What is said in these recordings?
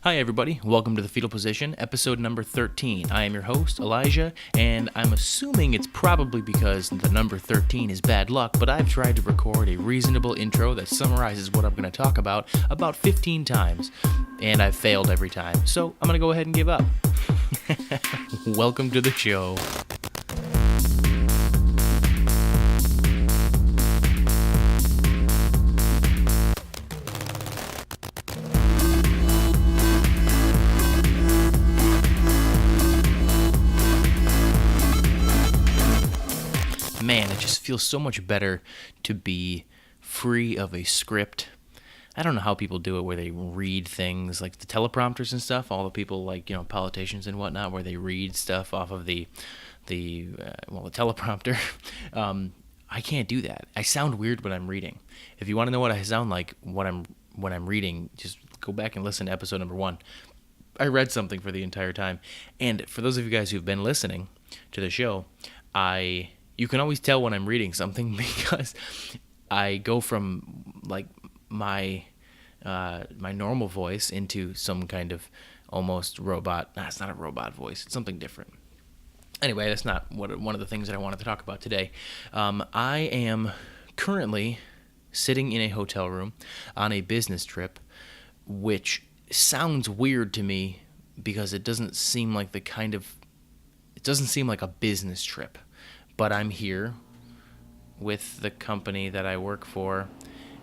Hi everybody, welcome to the Fetal Position, episode number 13. I am your host, Elijah, and I'm assuming it's probably because the number 13 is bad luck, but I've tried to record a reasonable intro that summarizes what I'm going to talk about 15 times, and I've failed every time, so I'm going to go ahead and give up. Welcome to the show. Man, it just feels so much better to be free of a script. I don't know how people do it where they read things like the teleprompters and stuff. All the people like, politicians and whatnot, where they read stuff off of the teleprompter. I can't do that. I sound weird when I'm reading. If you want to know what I sound like when I'm reading, just go back and listen to episode number 1. I read something for the entire time. And for those of you guys who've been listening to the show, you can always tell when I'm reading something because I go from like my normal voice into some kind of almost robot. Nah, it's not a robot voice. It's something different. Anyway, that's not one of the things that I wanted to talk about today. I am currently sitting in a hotel room on a business trip, which sounds weird to me because it doesn't seem like a business trip. But I'm here with the company that I work for,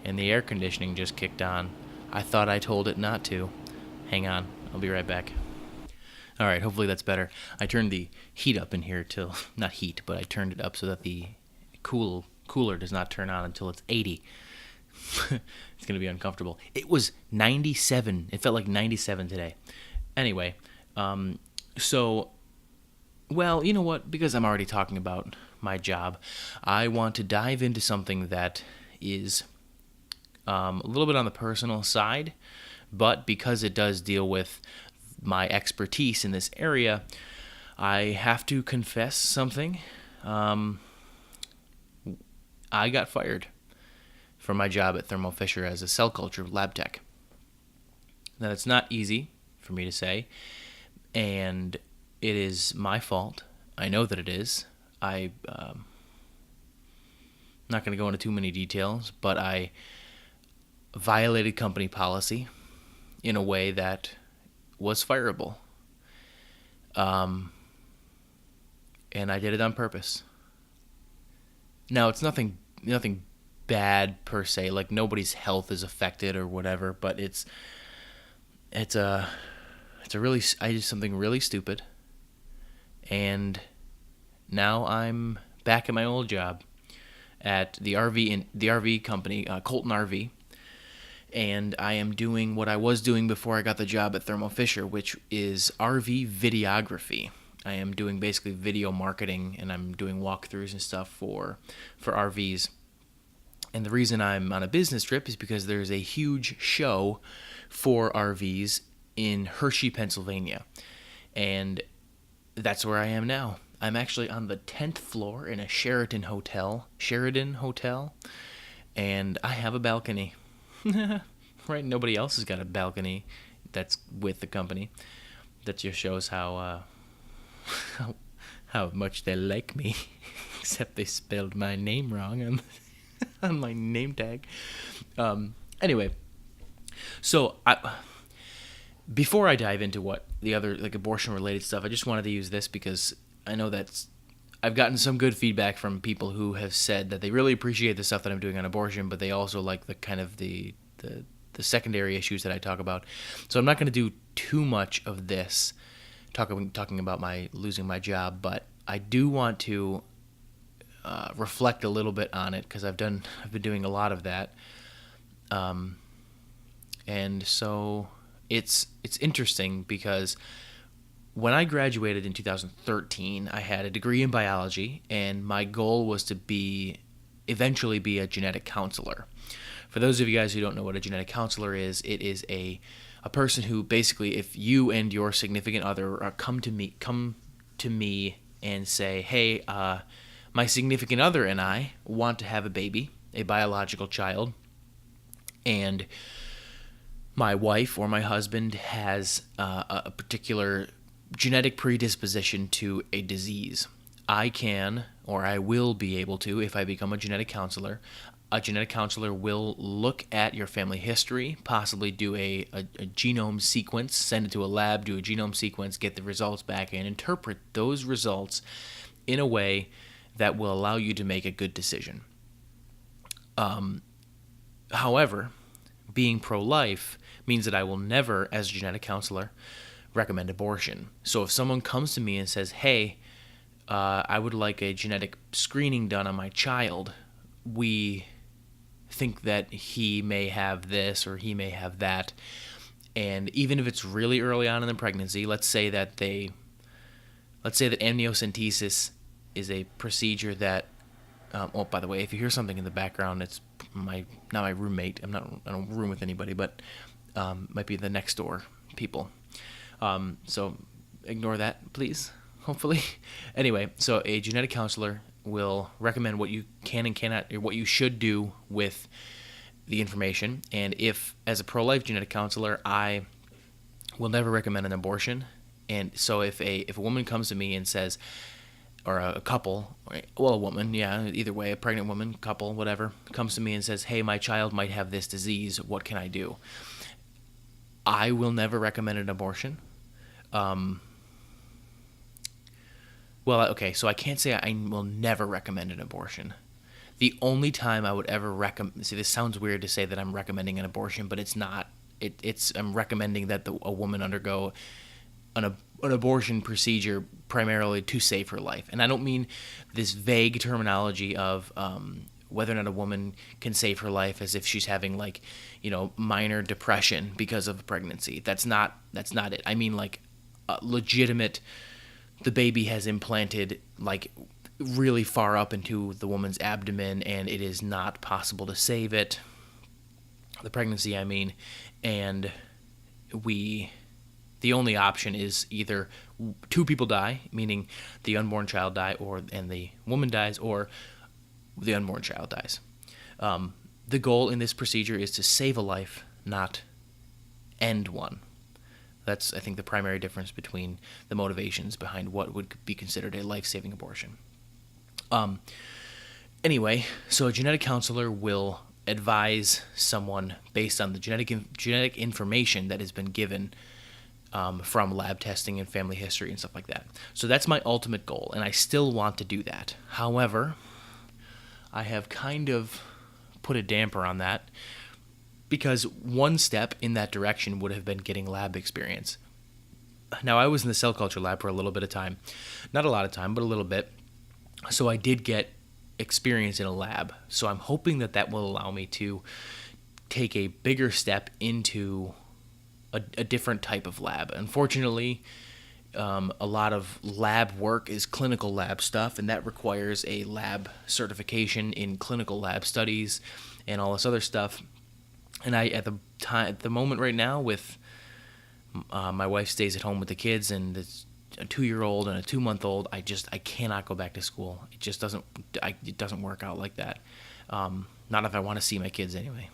and the air conditioning just kicked on. I thought I told it not to. Hang on, I'll be right back. All right, hopefully that's better. I turned the heat up in here till, not heat, but I turned it up so that the cooler does not turn on until it's 80. It's going to be uncomfortable. It was 97. It felt like 97 today. Anyway, well, you know what? Because I'm already talking about my job, I want to dive into something that is a little bit on the personal side, but because it does deal with my expertise in this area, I have to confess something. I got fired from my job at Thermo Fisher as a cell culture lab tech. Now, it's not easy for me to say, and it is my fault. I know that it is. I'm not going to go into too many details, but I violated company policy in a way that was fireable. And I did it on purpose. Now, it's nothing bad per se, like nobody's health is affected or whatever, but I did something really stupid. And now I'm back at my old job at the RV company, Colton RV, and I am doing what I was doing before I got the job at Thermo Fisher, which is RV videography. I am doing basically video marketing, and I'm doing walkthroughs and stuff for RVs. And the reason I'm on a business trip is because there's a huge show for RVs in Hershey, Pennsylvania, and that's where I am now. I'm actually on the 10th floor in a Sheraton hotel, and I have a balcony. Right? Nobody else has got a balcony that's with the company. That just shows how much they like me, except they spelled my name wrong on my name tag. Anyway, so before I dive into what the other abortion-related stuff, I just wanted to use this because I know that I've gotten some good feedback from people who have said that they really appreciate the stuff that I'm doing on abortion, but they also like the kind of the secondary issues that I talk about. So I'm not going to do too much of this talking about my losing my job, but I do want to reflect a little bit on it because I've been doing a lot of that, and so. It's interesting because when I graduated in 2013, I had a degree in biology, and my goal was to eventually be a genetic counselor. For those of you guys who don't know what a genetic counselor is, it is a person who basically, if you and your significant other come to me and say, hey, my significant other and I want to have a baby, a biological child, and my wife or my husband has a particular genetic predisposition to a disease, I can, or I will be able to, if I become a genetic counselor will look at your family history, possibly do a genome sequence, send it to a lab, do a genome sequence, get the results back, and interpret those results in a way that will allow you to make a good decision. However, being pro-life means that I will never, as a genetic counselor, recommend abortion. So if someone comes to me and says, hey, I would like a genetic screening done on my child, we think that he may have this or he may have that, and even if it's really early on in the pregnancy, let's say that amniocentesis is a procedure that oh, by the way, if you hear something in the background, it's not my roommate. I don't room with anybody, but might be the next door people. So ignore that, please. Hopefully. Anyway, so a genetic counselor will recommend what you can and cannot, or what you should do with the information. And if, as a pro-life genetic counselor, I will never recommend an abortion. And so if a woman comes to me and says, or a couple, well, a woman, yeah, either way, a pregnant woman, couple, whatever, comes to me and says, hey, my child might have this disease, what can I do? I will never recommend an abortion. Well, okay, so I can't say I will never recommend an abortion. The only time I would ever recommend, see, this sounds weird to say that I'm recommending an abortion, but it's not. I'm recommending that a woman undergo an abortion procedure primarily to save her life. And I don't mean this vague terminology of whether or not a woman can save her life as if she's having minor depression because of pregnancy. That's not it. I mean legitimate. The baby has implanted really far up into the woman's abdomen, and it is not possible to save it. The pregnancy, I mean, and the only option is either two people die, meaning the unborn child and the woman dies, or the unborn child dies. The goal in this procedure is to save a life, not end one. That's, I think, the primary difference between the motivations behind what would be considered a life-saving abortion. Anyway, so a genetic counselor will advise someone based on the genetic information that has been given from lab testing and family history and stuff like that. So that's my ultimate goal, and I still want to do that. However, I have kind of put a damper on that, because one step in that direction would have been getting lab experience. Now, I was in the cell culture lab for a little bit of time. Not a lot of time, but a little bit. So I did get experience in a lab. So I'm hoping that will allow me to take a bigger step into a different type of lab. Unfortunately, a lot of lab work is clinical lab stuff, and that requires a lab certification in clinical lab studies and all this other stuff. And at the moment right now, with my wife stays at home with the kids, and it's a 2-year-old and a 2-month-old, I cannot go back to school. It just doesn't work out like that. Not if I want to see my kids anyway.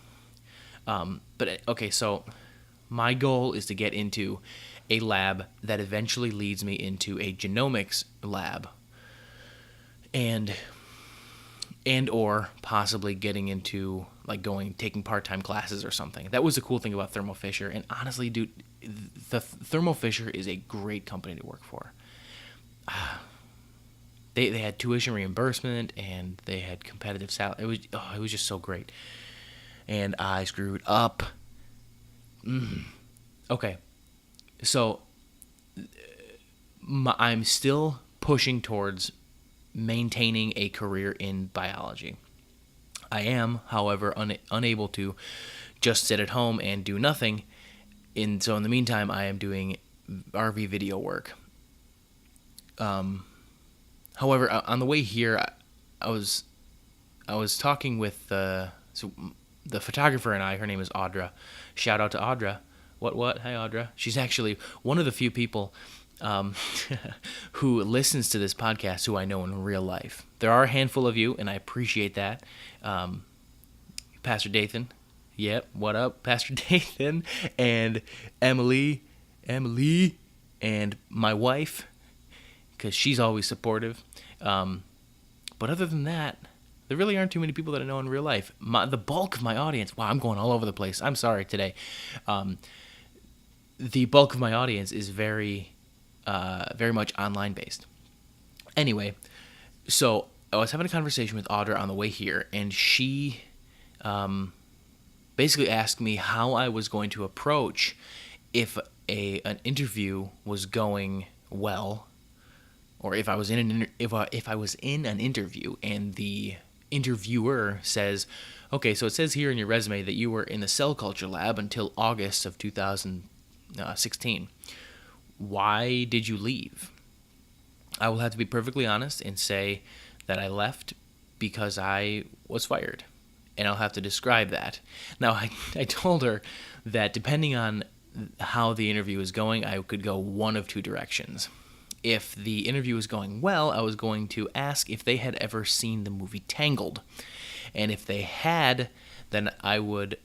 But okay, so my goal is to get into a lab that eventually leads me into a genomics lab, and or possibly getting into taking part-time classes or something. That was the cool thing about Thermo Fisher. And honestly, dude, the Thermo Fisher is a great company to work for. They had tuition reimbursement, and they had competitive salary. It was just so great. And I screwed up. Okay, so I'm still pushing towards maintaining a career in biology. I am, however, unable to just sit at home and do nothing. So in the meantime, I am doing RV video work. However, on the way here, I was talking with the photographer and I. Her name is Audra. Shout out to Audra. What? Hi, Audra. She's actually one of the few people who listens to this podcast who I know in real life. There are a handful of you, and I appreciate that. Pastor Dathan, Yep, what up, Pastor Nathan and Emily, and my wife, because she's always supportive. But other than that, there really aren't too many people that I know in real life. The bulk of my audience, wow, I'm going all over the place. I'm sorry today. The bulk of my audience is very much online based. Anyway, so I was having a conversation with Audra on the way here, and she basically asked me how I was going to approach if an interview was going well, or if I was in an interview and the interviewer says, okay, so it says here in your resume that you were in the cell culture lab until August of 2016. Why did you leave? I will have to be perfectly honest and say that I left because I was fired. And I'll have to describe that. Now, I told her that depending on how the interview was going, I could go one of two directions. If the interview was going well, I was going to ask if they had ever seen the movie Tangled. And if they had, then I would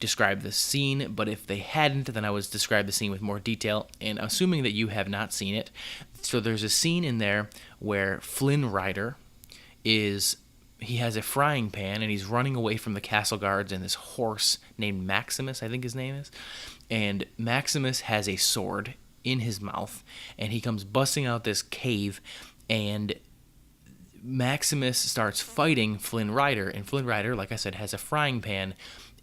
describe the scene. But if they hadn't, then I would describe the scene with more detail. And assuming that you have not seen it, so there's a scene in there where Flynn Rider he has a frying pan, and he's running away from the castle guards and this horse named Maximus, I think his name is. And Maximus has a sword in his mouth, and he comes busting out this cave, and Maximus starts fighting Flynn Rider, and Flynn Rider, like I said, has a frying pan,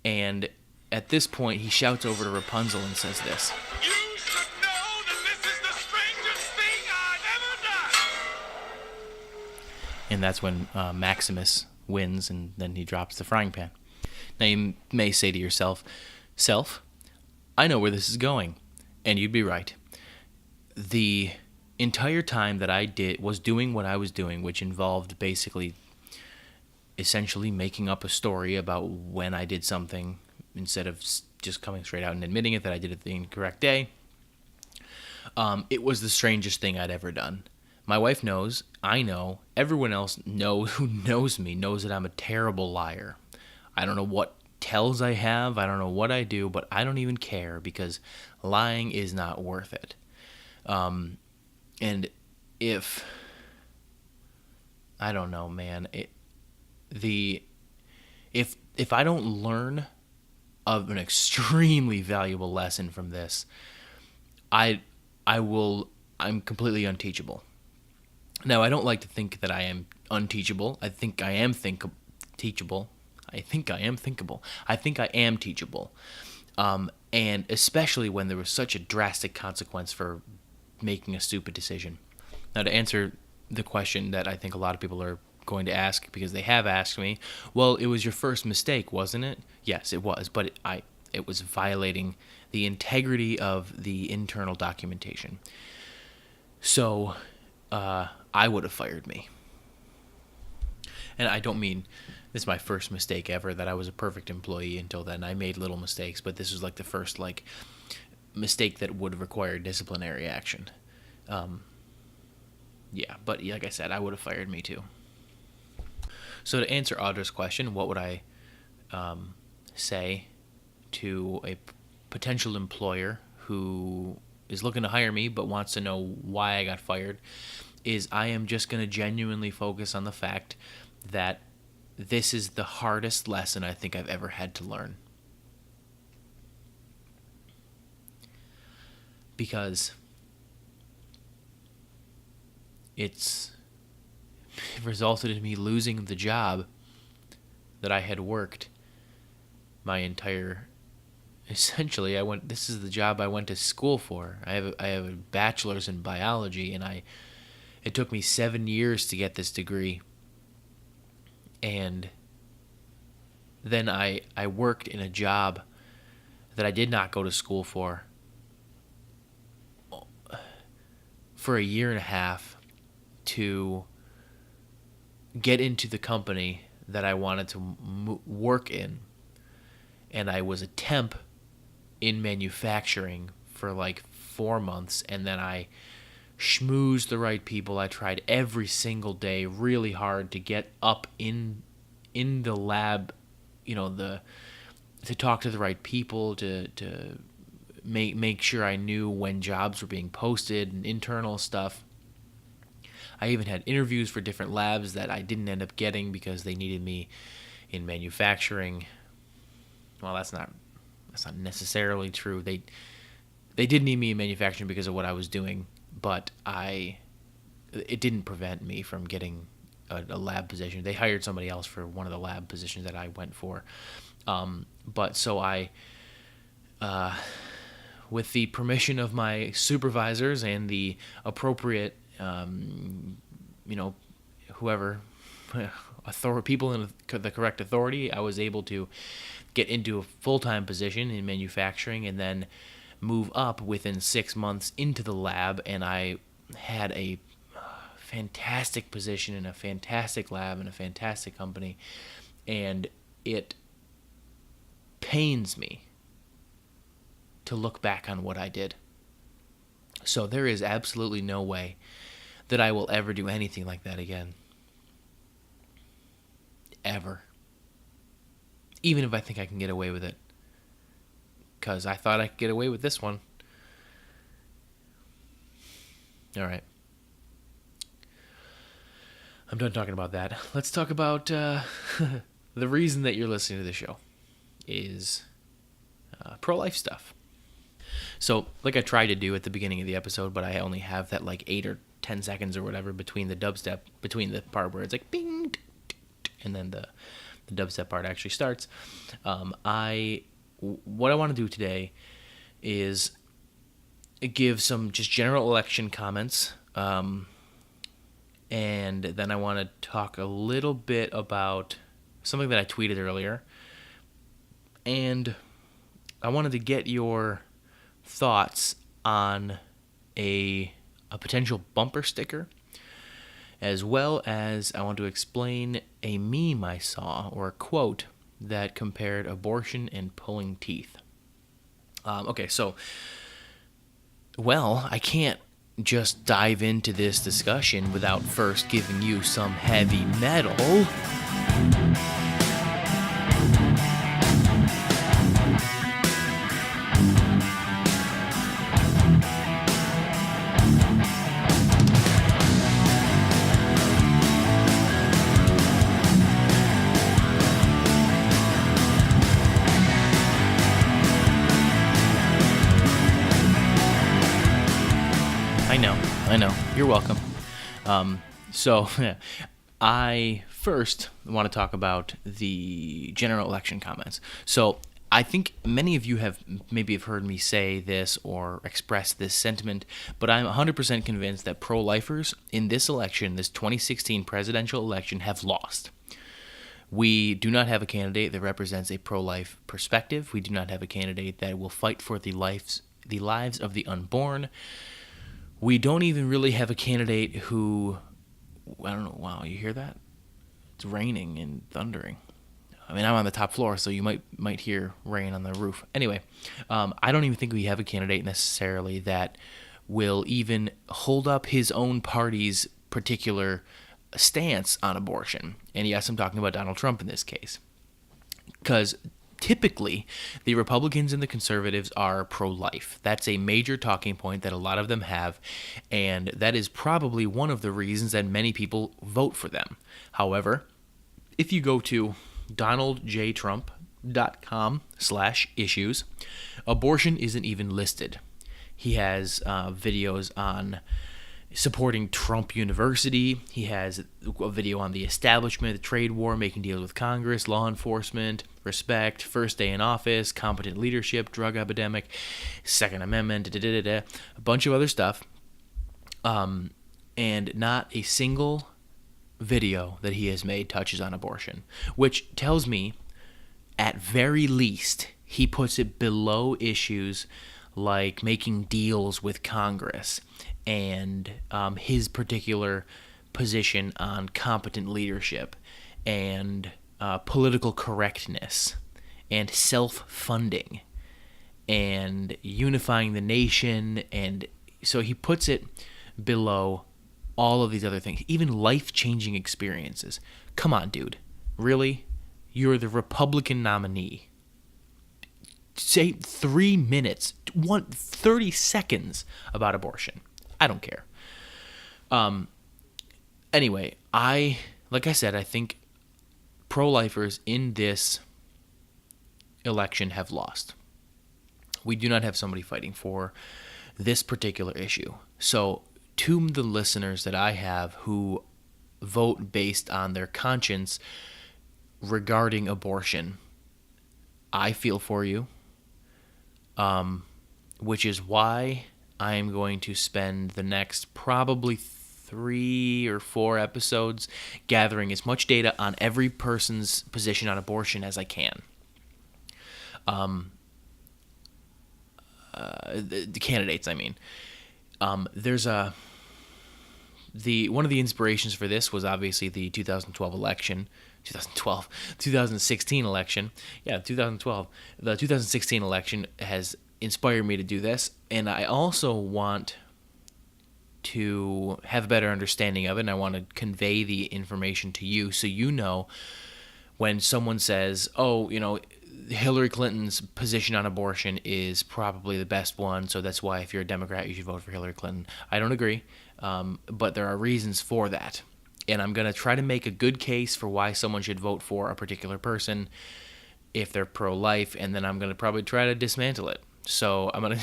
and at this point, he shouts over to Rapunzel and says this. You should know that this is the strangest thing I've ever done! And that's when Maximus wins, and then he drops the frying pan. Now, you may say to yourself, Self, I know where this is going. And you'd be right. The entire time that I was doing what I was doing, which involved basically, essentially making up a story about when I did something instead of just coming straight out and admitting it that I did it the incorrect day, it was the strangest thing I'd ever done. My wife knows, I know, everyone else who knows me knows that I'm a terrible liar. I don't know what tells I have, I don't know what I do, but I don't even care because lying is not worth it. And if, I don't know, man, if I don't learn of an extremely valuable lesson from this, I'm completely unteachable. Now, I don't like to think that I am unteachable. I think I am teachable. I think I am thinkable. I think I am teachable. And especially when there was such a drastic consequence for making a stupid decision. Now, to answer the question that I think a lot of people are going to ask, because they have asked me, well, it was your first mistake, wasn't it? Yes, it was, but it was violating the integrity of the internal documentation. So, I would have fired me. And I don't mean this is my first mistake ever, that I was a perfect employee until then. I made little mistakes, but this was like the first mistake that would require disciplinary action. Yeah, but like I said, I would have fired me too. So to answer Audra's question, what would I say to a potential employer who is looking to hire me but wants to know why I got fired, is I am just going to genuinely focus on the fact that this is the hardest lesson I think I've ever had to learn. Because it resulted in me losing the job that I had worked my entire... Essentially, this is the job I went to school for. I have a bachelor's in biology, and it took me 7 years to get this degree. And then I worked in a job that I did not go to school for a year and a half to get into the company that I wanted to work in. And I was a temp in manufacturing for 4 months, and then I schmoozed the right people. I tried every single day really hard to get up in the lab, the talk to the right people, to make sure I knew when jobs were being posted and internal stuff. I even had interviews for different labs that I didn't end up getting because they needed me in manufacturing. Well, that's not necessarily true. They did need me in manufacturing because of what I was doing, but it didn't prevent me from getting a lab position. They hired somebody else for one of the lab positions that I went for. But so I, with the permission of my supervisors and the appropriate, whoever, people in the correct authority, I was able to get into a full-time position in manufacturing and then move up within 6 months into the lab. And I had a fantastic position in a fantastic lab in a fantastic company. And it pains me to look back on what I did. So there is absolutely no way that I will ever do anything like that again. Ever. Even if I think I can get away with it. Because I thought I could get away with this one. All right. I'm done talking about that. Let's talk about the reason that you're listening to the show is pro-life stuff. So, like I tried to do at the beginning of the episode, but I only have that like 8 or 10 seconds or whatever between the dubstep, between the part where it's like bing, and then the dubstep part actually starts. What I want to do today is give some just general election comments, and then I want to talk a little bit about something that I tweeted earlier, and I wanted to get your thoughts on a potential bumper sticker, as well as I want to explain a meme I saw, or a quote, that compared abortion and pulling teeth. Okay, so, well, I can't just dive into this discussion without first giving you some heavy metal. I know. You're welcome. So I first want to talk about the general election comments. So I think many of you have heard me say this or express this sentiment, but I'm 100% convinced that pro-lifers in this election, this 2016 presidential election, have lost. We do not have a candidate that represents a pro-life perspective. We do not have a candidate that will fight for the lives of the unborn. We don't even really have a candidate who, I don't know, wow, you hear that? It's raining and thundering. I mean, I'm on the top floor, so you might hear rain on the roof. Anyway, I don't even think we have a candidate necessarily that will even hold up his own party's particular stance on abortion. And yes, I'm talking about Donald Trump in this case. Because typically, the Republicans and the conservatives are pro-life. That's a major talking point that a lot of them have, and that is probably one of the reasons that many people vote for them. However, if you go to donaldjtrump.com/issues, abortion isn't even listed. He has videos on supporting Trump University. He has a video on the establishment, the trade war, making deals with Congress, law enforcement, respect, first day in office, competent leadership, drug epidemic, Second Amendment, a bunch of other stuff. And not a single video that he has made touches on abortion, which tells me, at very least, he puts it below issues like making deals with Congress and his particular position on competent leadership and political correctness and self-funding and unifying the nation. And so he puts it below all of these other things, even life-changing experiences. Come on, dude. Really? You're the Republican nominee. say 3 minutes, 30 seconds about abortion. I don't care. Anyway, like I said, I think pro-lifers in this election have lost. We do not have somebody fighting for this particular issue. So to the listeners that I have who vote based on their conscience regarding abortion, I feel for you, which is why I am going to spend the next probably 3 or 4 episodes gathering as much data on every person's position on abortion as I can. The candidates, I mean. There's one of the inspirations for this was obviously the 2016 election. Yeah, 2012. The 2016 election has inspired me to do this, and I also want to have a better understanding of it, and I want to convey the information to you so you know when someone says, oh, Hillary Clinton's position on abortion is probably the best one, so that's why if you're a Democrat, you should vote for Hillary Clinton. I don't agree, but there are reasons for that. And I'm going to try to make a good case for why someone should vote for a particular person if they're pro-life, and then I'm going to probably try to dismantle it. So I'm going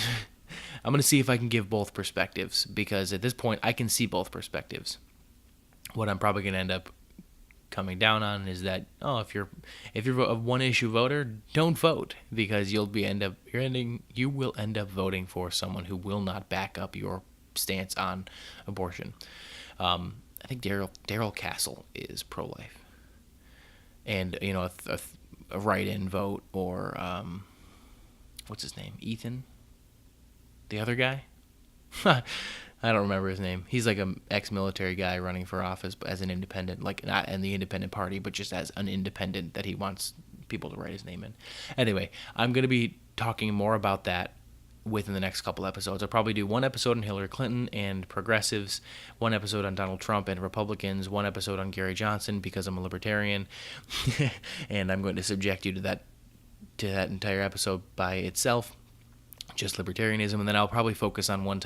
to see if I can give both perspectives, because at this point I can see both perspectives. What I'm probably going to end up coming down on is that if you're a one issue voter, don't vote, because you will end up voting for someone who will not back up your stance on abortion. I think Daryl Castle is pro-life, and a write-in vote, or what's his name, Ethan, the other guy. I don't remember his name. He's like an ex-military guy running for office as an independent, like not in the independent party, but just as an independent that he wants people to write his name in. Anyway, I'm going to be talking more about that within the next couple episodes. I'll probably do one episode on Hillary Clinton and progressives, one episode on Donald Trump and Republicans, one episode on Gary Johnson because I'm a libertarian, and I'm going to subject you to that entire episode by itself. Just libertarianism, and then I'll probably focus on one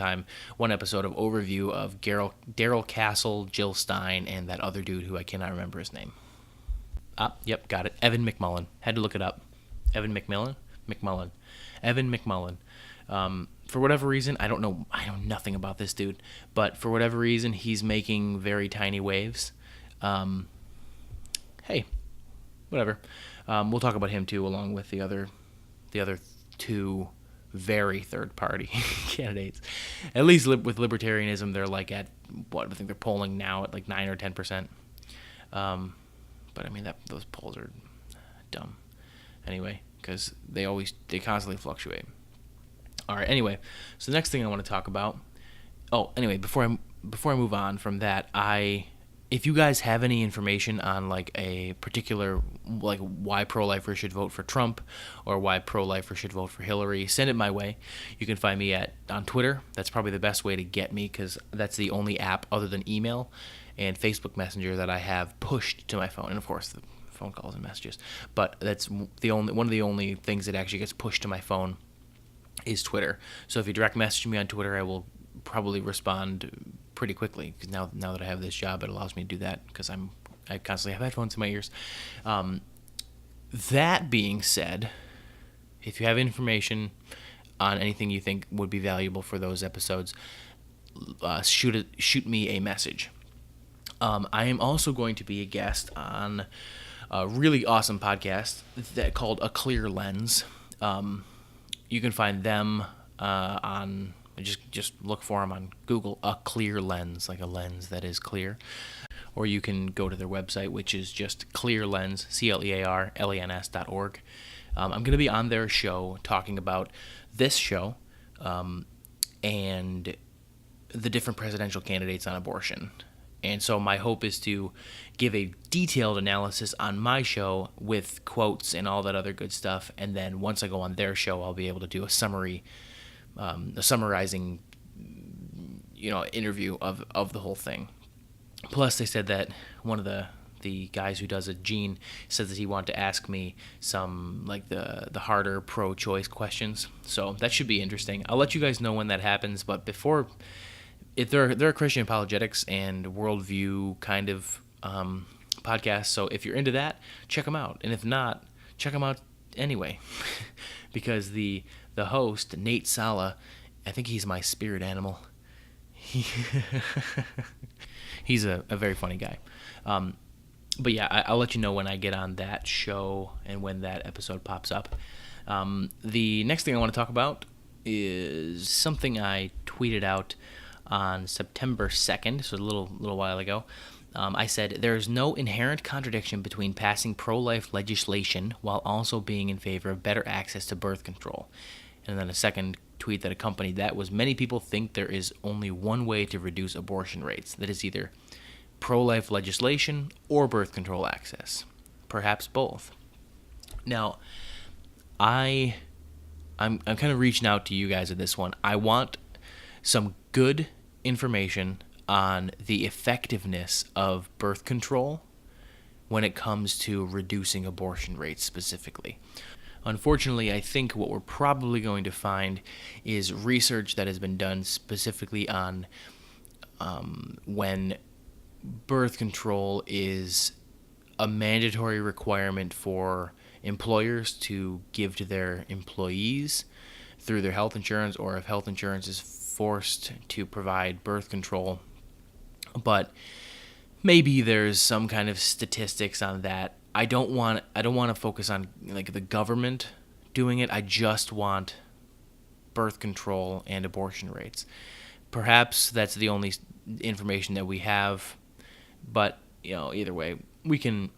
episode of overview of Daryl Castle, Jill Stein, and that other dude who I cannot remember his name. Yep, got it. Evan McMullin. Had to look it up. Evan McMullin. Evan McMullin. For whatever reason, I know nothing about this dude, but for whatever reason, he's making very tiny waves. Hey, whatever. We'll talk about him too, along with the other 2 very third-party candidates. At least with libertarianism, they're like at I think they're polling now at like 9 or 10%. But I mean those polls are dumb. Anyway, because they constantly fluctuate. All right. Anyway, so the next thing I want to talk about. Oh, anyway, before I move on from that, if you guys have any information on like a particular, like why pro-lifers should vote for Trump or why pro-lifers should vote for Hillary, send it my way. You can find me on Twitter. That's probably the best way to get me, because that's the only app other than email and Facebook Messenger that I have pushed to my phone, and of course the phone calls and messages. But that's one of the only things that actually gets pushed to my phone is Twitter. So if you direct message me on Twitter, I will probably respond pretty quickly, because now that I have this job, it allows me to do that, because I constantly have headphones in my ears. That being said, if you have information on anything you think would be valuable for those episodes, shoot me a message. I am also going to be a guest on a really awesome podcast called A Clear Lens. You can find them on. Just look for them on Google, A Clear Lens, like a lens that is clear. Or you can go to their website, which is just clearlens, CLEARLENS.org. I'm going to be on their show talking about this show and the different presidential candidates on abortion. And so my hope is to give a detailed analysis on my show with quotes and all that other good stuff. And then once I go on their show, I'll be able to do a summarizing, interview of the whole thing. Plus, they said that one of the the guys who does it, Gene, says that he wanted to ask me some like the harder pro-choice questions. So that should be interesting. I'll let you guys know when that happens. But before, if they're Christian apologetics and worldview kind of podcasts. So if you're into that, check them out. And if not, check them out anyway, because the host, Nate Sala, I think he's my spirit animal. He's a very funny guy. But yeah, I'll let you know when I get on that show and when that episode pops up. The next thing I want to talk about is something I tweeted out on September 2nd, so a little while ago. I said, there is no inherent contradiction between passing pro-life legislation while also being in favor of better access to birth control. And then a second tweet that accompanied that was, many people think there is only one way to reduce abortion rates. That is either pro-life legislation or birth control access. Perhaps both. Now, I'm kind of reaching out to you guys with this one. I want some good information on the effectiveness of birth control when it comes to reducing abortion rates specifically. Unfortunately, I think what we're probably going to find is research that has been done specifically on when birth control is a mandatory requirement for employers to give to their employees through their health insurance, or if health insurance is forced to provide birth control. But maybe there's some kind of statistics on that. I don't want to focus on like the government doing it. I just want birth control and abortion rates. Perhaps that's the only information that we have, but either way, we can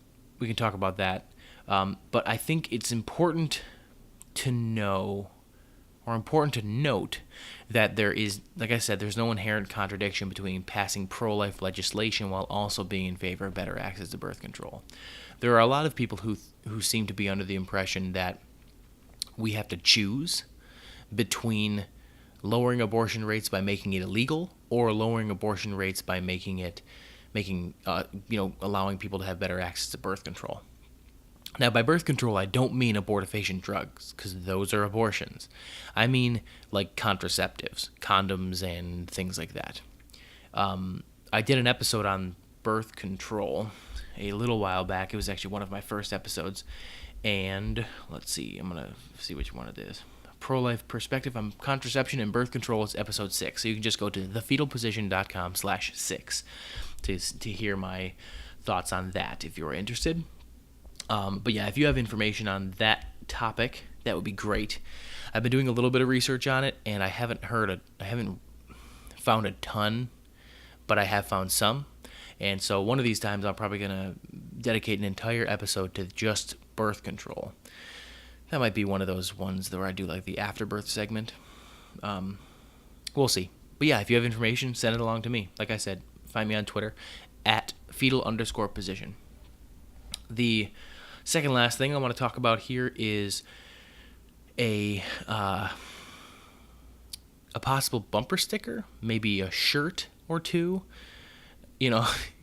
talk about that. But I think it's important to know, or important to note, that there is, like I said, there's no inherent contradiction between passing pro-life legislation while also being in favor of better access to birth control. There are a lot of people who seem to be under the impression that we have to choose between lowering abortion rates by making it illegal or lowering abortion rates by allowing people to have better access to birth control. Now, by birth control, I don't mean abortifacient drugs, because those are abortions. I mean like contraceptives, condoms, and things like that. I did an episode on birth control a little while back. It was actually one of my first episodes. And let's see, I'm going to see which one it is. Pro-life perspective on contraception and birth control is episode 6. So you can just go to thefetalposition.com/6 to hear my thoughts on that if you're interested. But yeah, if you have information on that topic, that would be great. I've been doing a little bit of research on it, and I haven't found a ton, but I have found some. And so one of these times I'm probably going to dedicate an entire episode to just birth control. That might be one of those ones where I do like the afterbirth segment. We'll see. But yeah, if you have information, send it along to me. Like I said, find me on Twitter at fetal_position. The second last thing I want to talk about here is a possible bumper sticker, maybe a shirt or two.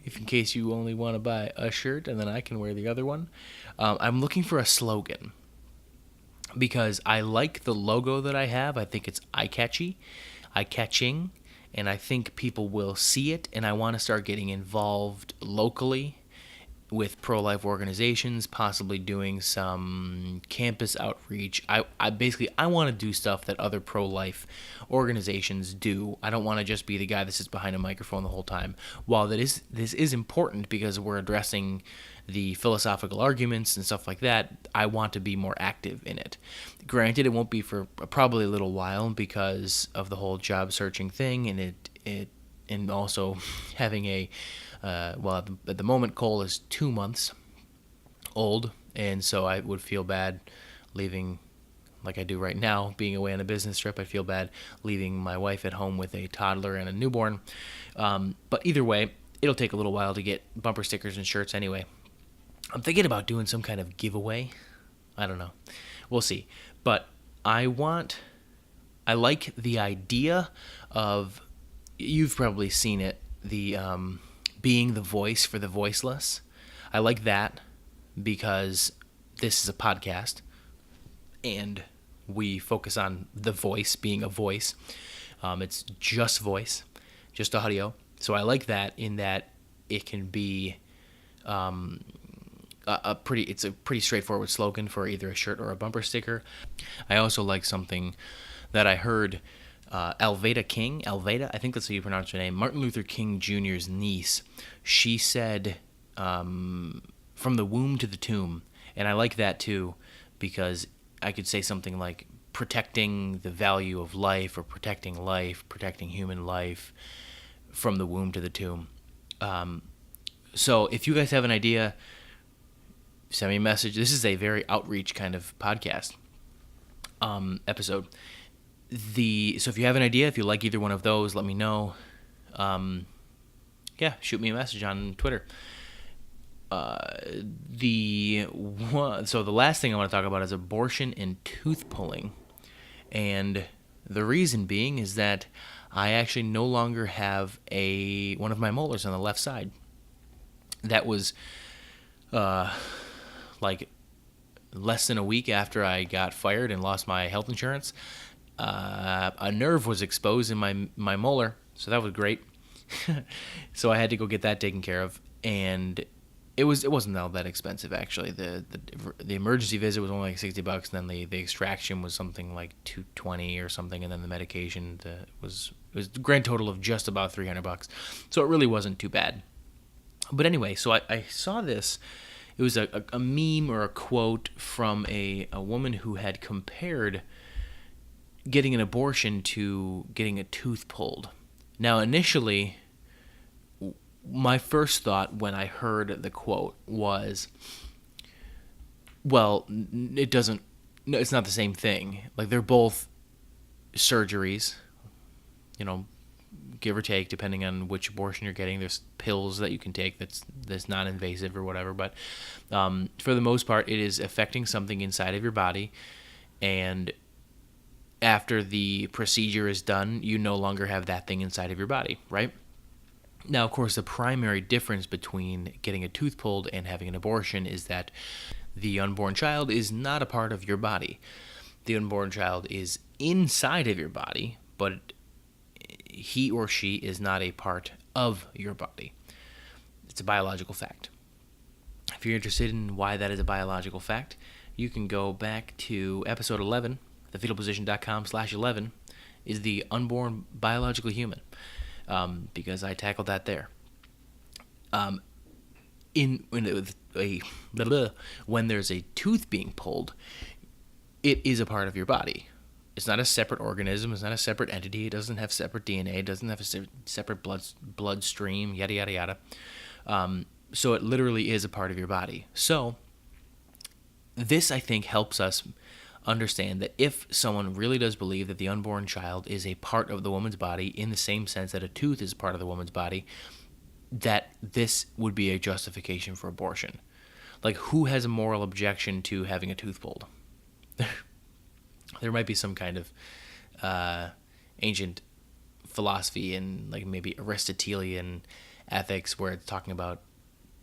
If in case you only want to buy a shirt and then I can wear the other one. I'm looking for a slogan because I like the logo that I have. I think it's eye-catching, and I think people will see it, and I want to start getting involved locally with pro-life organizations, possibly doing some campus outreach. I want to do stuff that other pro-life organizations do. I don't want to just be the guy that sits behind a microphone the whole time. While this is important because we're addressing the philosophical arguments and stuff like that, I want to be more active in it. Granted, it won't be for probably a little while because of the whole job searching thing, and also having at the moment, Cole is 2 months old, and so I would feel bad leaving, like I do right now, being away on a business trip. I feel bad leaving my wife at home with a toddler and a newborn. But either way, it'll take a little while to get bumper stickers and shirts anyway. I'm thinking about doing some kind of giveaway. I don't know. We'll see. But I like the idea of, you've probably seen it, the being the voice for the voiceless. I like that because this is a podcast and we focus on the voice being a voice. It's just voice, just audio. So I like that in that it can be it's a pretty straightforward slogan for either a shirt or a bumper sticker. I also like something that I heard Alveda, I think that's how you pronounce her name, Martin Luther King Jr.'s niece. She said, from the womb to the tomb. And I like that too, because I could say something like protecting the value of life, or protecting human life from the womb to the tomb. So if you guys have an idea, send me a message. This is a very outreach kind of podcast episode. So if you have an idea, if you like either one of those, let me know. Shoot me a message on Twitter. So the last thing I want to talk about is abortion and tooth pulling. And the reason being is that I actually no longer have one of my molars on the left side. That was like less than a week after I got fired and lost my health insurance. A nerve was exposed in my molar, so that was great. So I had to go get that taken care of, and it wasn't all that expensive actually. The emergency visit was only like $60, and then the extraction was something like $220 or something, and then the medication was a grand total of just about $300. So it really wasn't too bad. But anyway, so I saw this. It was a meme or a quote from a woman who had compared getting an abortion to getting a tooth pulled. Now, initially, my first thought when I heard the quote was, well, it's not the same thing. Like, they're both surgeries, give or take, depending on which abortion you're getting. There's pills that you can take that's non-invasive or whatever, but for the most part, it is affecting something inside of your body, and after the procedure is done, you no longer have that thing inside of your body, right? Now, of course, the primary difference between getting a tooth pulled and having an abortion is that the unborn child is not a part of your body. The unborn child is inside of your body, but he or she is not a part of your body. It's a biological fact. If you're interested in why that is a biological fact, you can go back to episode 11. TheFetalPosition.com/11 is the unborn biological human, because I tackled that there. When there's a tooth being pulled, it is a part of your body. It's not a separate organism. It's not a separate entity. It doesn't have separate DNA. It doesn't have a separate bloodstream, yada, yada, yada. So it literally is a part of your body. So this, I think, helps us understand that if someone really does believe that the unborn child is a part of the woman's body in the same sense that a tooth is part of the woman's body, that this would be a justification for abortion. Like, who has a moral objection to having a tooth pulled? There might be some kind of ancient philosophy in, like, maybe Aristotelian ethics where it's talking about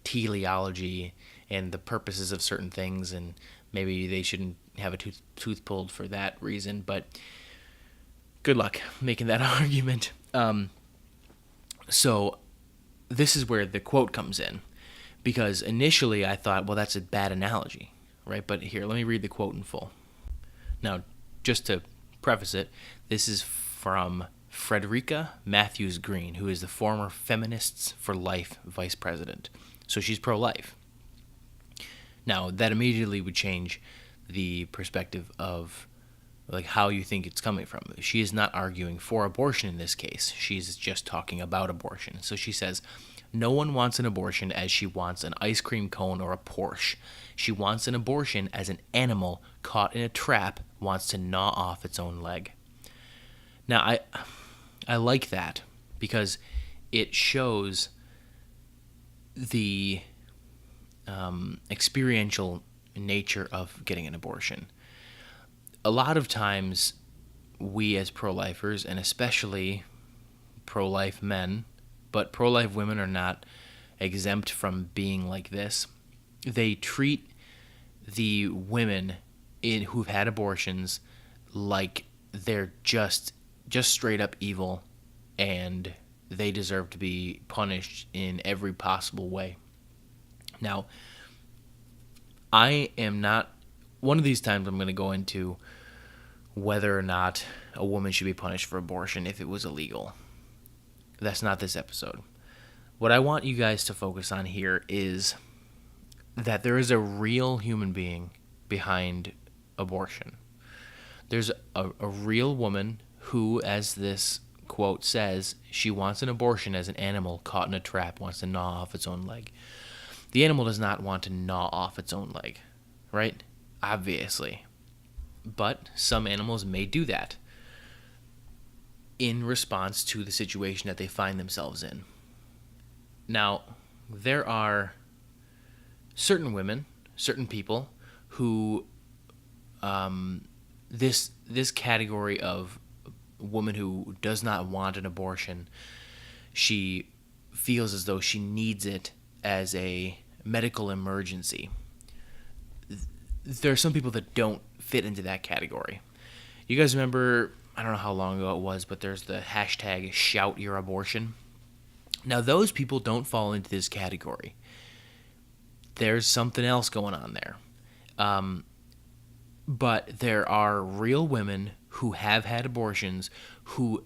teleology and the purposes of certain things, and maybe they shouldn't have a tooth pulled for that reason, but good luck making that argument. So this is where the quote comes in, because initially I thought, well, that's a bad analogy, right? But here, let me read the quote in full. Now, just to preface it, this is from Frederica Matthews Green, who is the former Feminists for Life vice president. So she's pro-life. Now, that immediately would change the perspective of, like, how you think it's coming from. She is not arguing for abortion in this case. She's just talking about abortion. So she says, no one wants an abortion as she wants an ice cream cone or a Porsche. She wants an abortion as an animal caught in a trap wants to gnaw off its own leg. Now, I like that because it shows the experiential nature of getting an abortion. A lot of times, we as pro-lifers, and especially pro-life men, but pro-life women are not exempt from being like this. they treat the women who've had abortions like they're just straight up evil, and they deserve to be punished in every possible way. Now, I am not, one of these times I'm going to go into whether or not a woman should be punished for abortion if it was illegal. That's not this episode. What I want you guys to focus on here is that there is a real human being behind abortion. There's a real woman who, as this quote says, she wants an abortion as an animal caught in a trap wants to gnaw off its own leg. The animal does not want to gnaw off its own leg, right? Obviously. But some animals may do that in response to the situation that they find themselves in. Now, there are certain women, certain people who this category of woman who does not want an abortion, she feels as though she needs it as a medical emergency. There are some people that don't fit into that category. You guys remember, I don't know how long ago it was, but there's the hashtag shout your abortion. Now, those people don't fall into this category. There's something else going on there. But there are real women who have had abortions who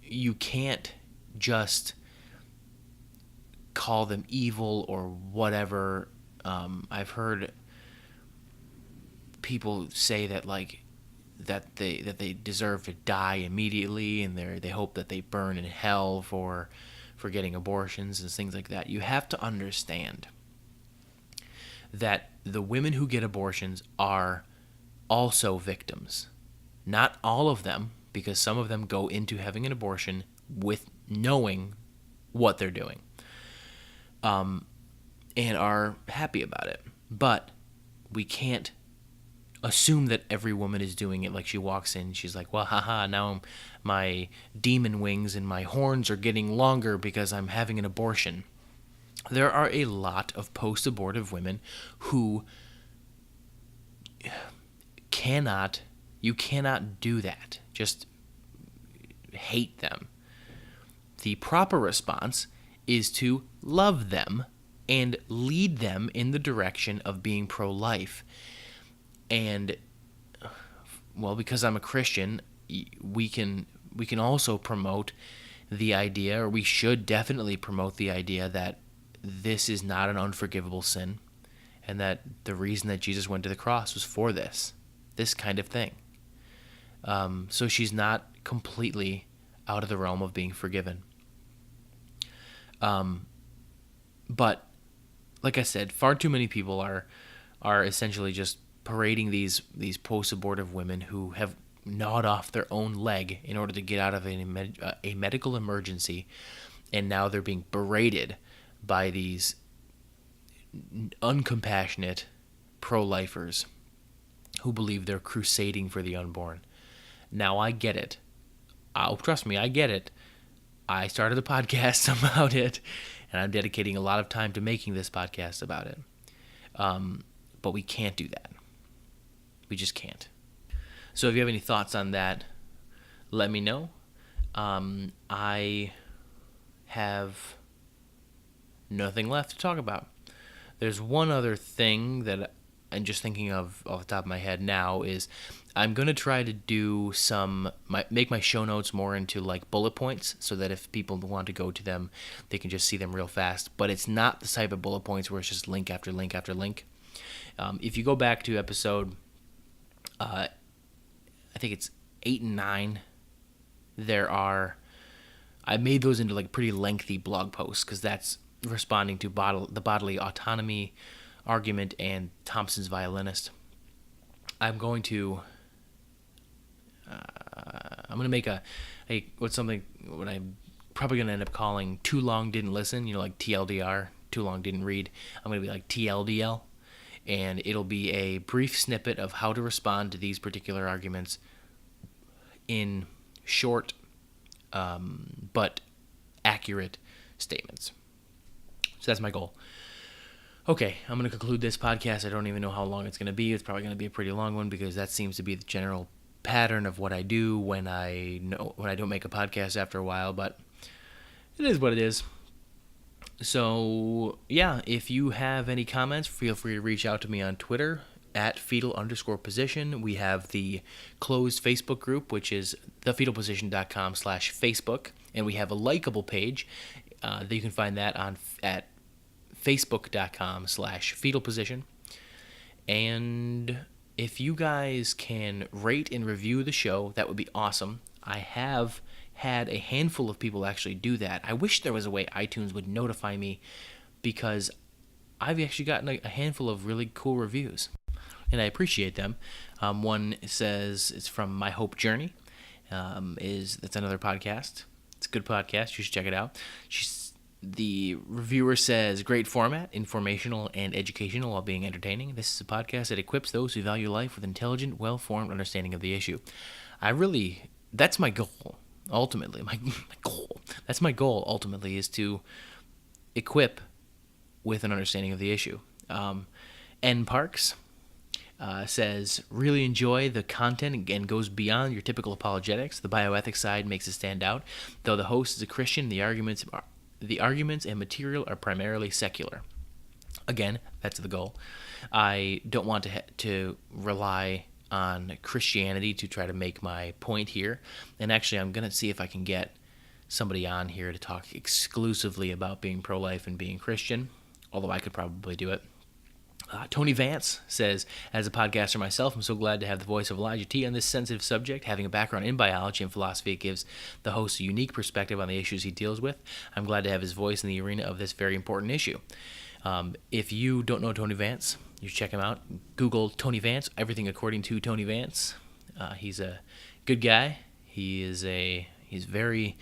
you can't just call them evil or whatever. I've heard people say that that they deserve to die immediately, and they hope that they burn in hell for getting abortions and things like that. You have to understand that the women who get abortions are also victims. Not all of them, because some of them go into having an abortion with knowing what they're doing, and are happy about it. But we can't assume that every woman is doing it. Like, she walks in, she's like, well, haha, now my demon wings and my horns are getting longer because I'm having an abortion. There are a lot of post-abortive women who you cannot do that. Just hate them. The proper response is to love them and lead them in the direction of being pro-life. And, well, because I'm a Christian, we can also promote the idea, or we should definitely promote the idea, that this is not an unforgivable sin, and that the reason that Jesus went to the cross was for this kind of thing. So she's not completely out of the realm of being forgiven. But like I said, far too many people are essentially just parading these post-abortive women who have gnawed off their own leg in order to get out of a medical emergency, and now they're being berated by these uncompassionate pro-lifers who believe they're crusading for the unborn. Now, I get it. Trust me, I get it. I started a podcast about it, and I'm dedicating a lot of time to making this podcast about it. But we can't do that. We just can't. So if you have any thoughts on that, let me know. I have nothing left to talk about. There's one other thing that I'm just thinking of off the top of my head now, is I'm going to try to do make my show notes more into like bullet points, so that if people want to go to them, they can just see them real fast. But it's not the type of bullet points where it's just link after link after link. If you go back to episode, I think it's 8 and 9, I made those into like pretty lengthy blog posts, because that's responding to the bodily autonomy argument and Thompson's violinist. I'm going to make what I'm probably going to end up calling Too Long Didn't Listen, like TLDR, Too Long Didn't Read. I'm going to be like TLDL, and it'll be a brief snippet of how to respond to these particular arguments in short but accurate statements. So that's my goal. Okay, I'm going to conclude this podcast. I don't even know how long it's going to be. It's probably going to be a pretty long one because that seems to be the general pattern of what I do when I don't make a podcast after a while, but it is what it is. So, yeah, if you have any comments, feel free to reach out to me on Twitter at fetal_position. We have the closed Facebook group, which is thefetalposition.com/Facebook, and we have a likable page that you can find that at facebook.com/fetalposition. And if you guys can rate and review the show, that would be awesome. I have had a handful of people actually do that. I wish there was a way iTunes would notify me, because I've actually gotten a handful of really cool reviews, and I appreciate them. One says it's from My Hope Journey. That's another podcast. It's a good podcast. You should check it out. The reviewer says, great format, informational and educational while being entertaining. This is a podcast that equips those who value life with intelligent, well-formed understanding of the issue. That's my goal, ultimately. My goal. That's my goal, ultimately, is to equip with an understanding of the issue. N. Parks says, really enjoy the content and goes beyond your typical apologetics. The bioethics side makes it stand out. Though the host is a Christian, the arguments and material are primarily secular. Again, that's the goal. I don't want to rely on Christianity to try to make my point here. And actually, I'm going to see if I can get somebody on here to talk exclusively about being pro-life and being Christian, although I could probably do it. Tony Vance says, as a podcaster myself, I'm so glad to have the voice of Elijah T. on this sensitive subject. Having a background in biology and philosophy gives the host a unique perspective on the issues he deals with. I'm glad to have his voice in the arena of this very important issue. If you don't know Tony Vance, you should check him out. Google Tony Vance, everything according to Tony Vance. He's a good guy. He's very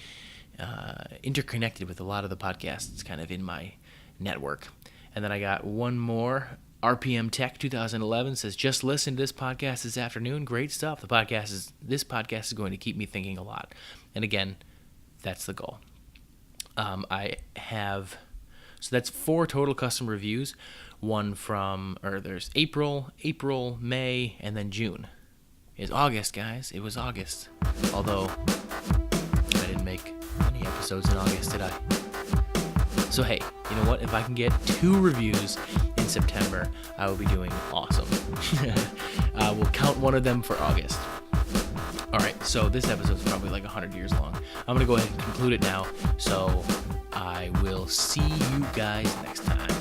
interconnected with a lot of the podcasts kind of in my network. And then I got one more. RPM Tech 2011 says, just listen to this podcast this afternoon. Great stuff. This podcast is going to keep me thinking a lot. And again, that's the goal. So that's 4 total custom reviews. There's April, May, and then June. It's August, guys. It was August. Although I didn't make any episodes in August, did I? So hey, you know what? If I can get 2 reviews in September, I will be doing awesome. We'll count one of them for August. All right, so this episode is probably like 100 years long. I'm going to go ahead and conclude it now. So I will see you guys next time.